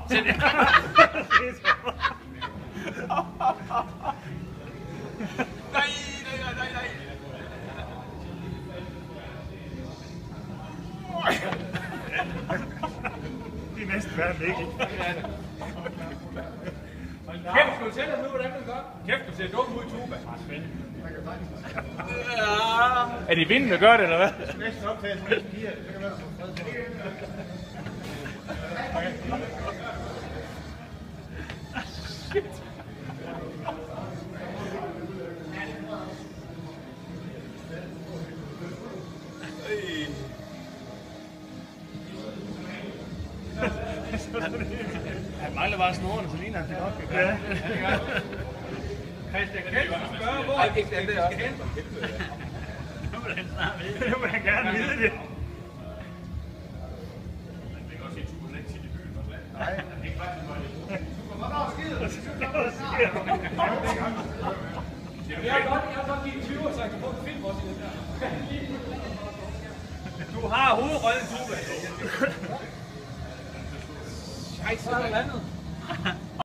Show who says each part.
Speaker 1: Det er næsten værd Mikkel.
Speaker 2: Kæft, skal du tælle nu, hvordan du gør? Kæft, du ser dum ud i tuba.
Speaker 1: Er det vinden, der gør det, eller hvad?
Speaker 3: Næste optagelse med piger, så kan være så fred.
Speaker 1: Han mangler bare snorene, så ligner han det nok.
Speaker 2: Ja. Christian, kan du spørge, hvor er det skal hen?
Speaker 1: Nu vil han snart vide det. Nu vil han gerne vide det.
Speaker 2: Man kan også se turen ikke tit i byen.
Speaker 3: Nej.
Speaker 2: Det er faktisk meget.
Speaker 3: Hvornår skider det?
Speaker 2: Jeg har godt givet 20 år, så jeg kan få en film også i den her. Du har hovedrollen, Tuba. Ej, så er der landet.